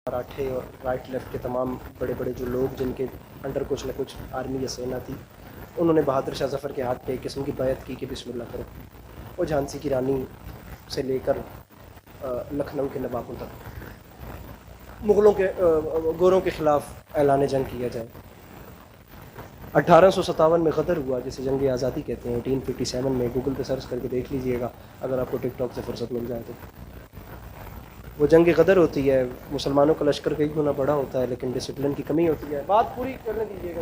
مراٹھے اور right left کے تمام بڑے بڑے جو لوگ جن کے انڈر کچھ نہ کچھ آرمی یا سینا تھی، انہوں نے بہادر شاہ ظفر کے ہاتھ پہ ایک قسم کی بیعت کی کہ بسم اللہ کرو. وہ جھانسی کی رانی سے لے کر لکھنؤ کے نوابوں تک مغلوں کے گوروں کے خلاف اعلان جنگ کیا جائے. 1857 میں غدر ہوا، جسے جنگ آزادی کہتے ہیں. 1857 میں گوگل پہ سرچ کر کے دیکھ لیجئے گا اگر آپ کو ٹک ٹاک سے فرصت مل جائے تو. وہ جنگ غدر ہوتی ہے. مسلمانوں کا لشکر کئی گنا بڑا ہوتا ہے لیکن ڈسپلن کی کمی ہوتی ہے. بات پوری کرنے دیجیے گا.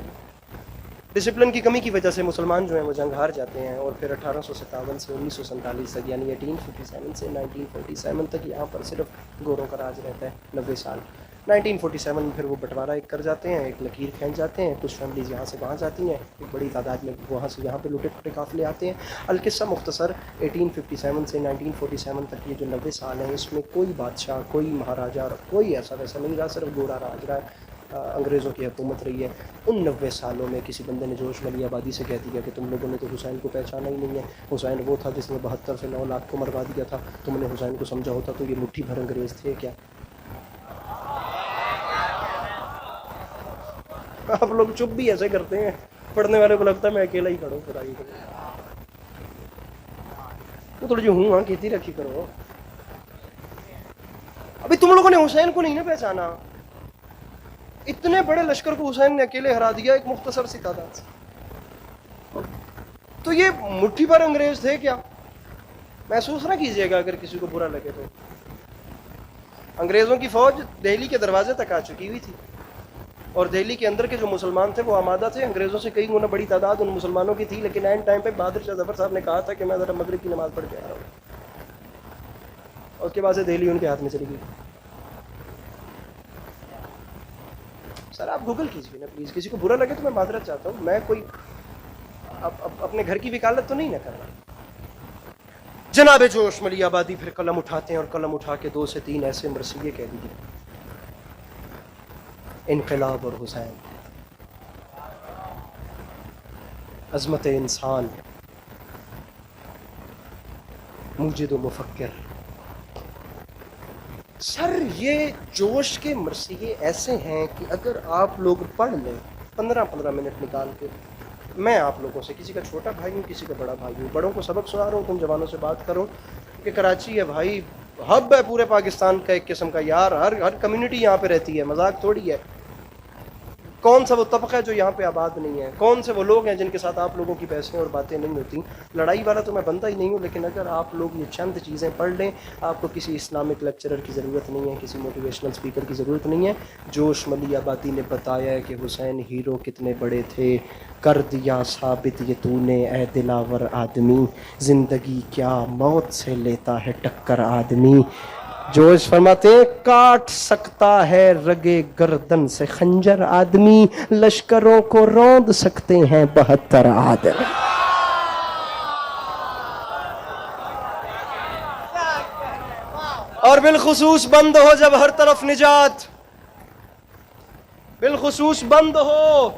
ڈسپلن کی کمی کی وجہ سے مسلمان جو ہیں وہ جنگ ہار جاتے ہیں، اور پھر 1857 سے 1947 تک، یعنی 1857 سے 1947 تک یہاں پر صرف گوروں کا راج رہتا ہے 90 سال. 1947 میں پھر وہ بٹوارہ ایک کر جاتے ہیں، ایک لکیر کھینچ جاتے ہیں. کچھ فیملیز یہاں سے وہاں جاتی ہیں، ایک بڑی تعداد میں وہاں سے یہاں پہ لوٹے پھوٹے قافلے آتے ہیں. القصہ مختصر 1857 سے 1947 تک یہ جو 90 سال ہیں، اس میں کوئی بادشاہ، کوئی مہاراجہ، کوئی ایسا ویسا نہیں رہا، صرف گورا راج رہا ہے. انگریزوں کی حکومت رہی ہے. ان 90 سالوں میں کسی بندے نے جوش ملی آبادی سے کہہ دیا کہ تم لوگوں نے تو حسین کو پہچانا ہی نہیں ہے. حسین وہ تھا جس نے 72 سے 9 لاکھ کو مروا دیا تھا. تم نے حسین کو سمجھا ہوتا تو یہ مٹھی بھر انگریز تھے کیا؟ آپ لوگ چپ بھی ایسے کرتے ہیں، پڑھنے والے کو لگتا ہے میں اکیلا ہی کھڑوں خدا کی وہ تھوڑی جو ہوں ہاں کہتی رکھی کرو. ابھی تم لوگوں نے حسین کو نہیں نا پہچانا. اتنے بڑے لشکر کو حسین نے اکیلے ہرا دیا ایک مختصر سی تعداد سے. تو یہ مٹھی بھر انگریز تھے کیا؟ محسوس نہ کیجیے گا اگر کسی کو برا لگے تو. انگریزوں کی فوج دہلی کے دروازے تک آ چکی ہوئی تھی، اور دہلی کے اندر کے جو مسلمان تھے وہ آمادہ تھے. انگریزوں سے کئی گنا بڑی تعداد ان مسلمانوں کی تھی، لیکن اینڈ ٹائم پہ بہادر شاہ ظفر صاحب نے کہا تھا کہ میں ذرا مغرب کی نماز پڑھ کے آ رہا ہوں، اور اس کے بعد سے دہلی ان کے ہاتھ میں چلی گئی. سر آپ گوگل کیجیے نا پلیز. کسی کو برا لگے تو میں معذرت چاہتا ہوں. میں کوئی اپنے گھر کی وکالت تو نہیں نہ کر رہا. جناب جوش ملی آبادی پھر قلم اٹھاتے ہیں، اور قلم اٹھا کے 2 سے 3 ایسے مرثیے کہہ دیجیے: انقلاب اور حسین، عظمت انسان، موجد و مفکر. سر یہ جوش کے مرثیے ایسے ہیں کہ اگر آپ لوگ پڑھ لیں 15 منٹ نکال کے. میں آپ لوگوں سے، کسی کا چھوٹا بھائی ہوں، کسی کا بڑا بھائی ہوں، بڑوں کو سبق سنا رہا ہوں، تم جوانوں سے بات کرو کہ کراچی ہے بھائی، ہب ہے پورے پاکستان کا ایک قسم کا یار. ہر کمیونٹی یہاں پہ رہتی ہے، مذاق تھوڑی ہے. کون سا وہ طبقہ ہے جو یہاں پہ آباد نہیں ہے؟ کون سے وہ لوگ ہیں جن کے ساتھ آپ لوگوں کی بحثیں اور باتیں نہیں ہوتی؟ لڑائی والا تو میں بنتا ہی نہیں ہوں، لیکن اگر آپ لوگ یہ چند چیزیں پڑھ لیں، آپ کو کسی اسلامک لیکچرر کی ضرورت نہیں ہے، کسی موٹیویشنل اسپیکر کی ضرورت نہیں ہے. جوش ملی آبادی نے بتایا ہے کہ حسین ہیرو کتنے بڑے تھے. کر دیا ثابت یہ تو نے اے دلاور آدمی، زندگی کیا موت سے لیتا ہے ٹکر آدمی. جوش فرماتے ہیں کاٹ سکتا ہے رگے گردن سے خنجر آدمی، لشکروں کو روند سکتے ہیں 72 آدمی. اور بالخصوص بند ہو جب ہر طرف نجات، بالخصوص بند ہو،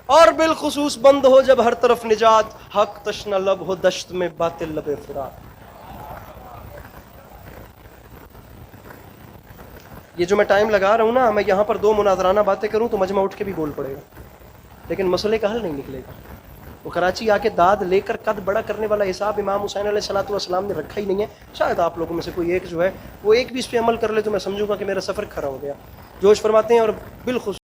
اور بالخصوص بند ہو جب ہر طرف نجات، حق تشنہ لب ہو دشت میں باطل لب فرات. یہ جو میں ٹائم لگا رہا ہوں نا، میں یہاں پر 2 مناظرانہ باتیں کروں تو مجمع اٹھ کے بھی بول پڑے گا، لیکن مسئلے کا حل نہیں نکلے گا. وہ کراچی آ کے داد لے کر قد بڑا کرنے والا حساب امام حسین علیہ السلام نے رکھا ہی نہیں ہے. شاید آپ لوگوں میں سے کوئی ایک جو ہے وہ ایک بھی اس پہ عمل کر لے تو میں سمجھوں گا کہ میرا سفر کھرا ہو گیا. جوش فرماتے ہیں اور بالخصوص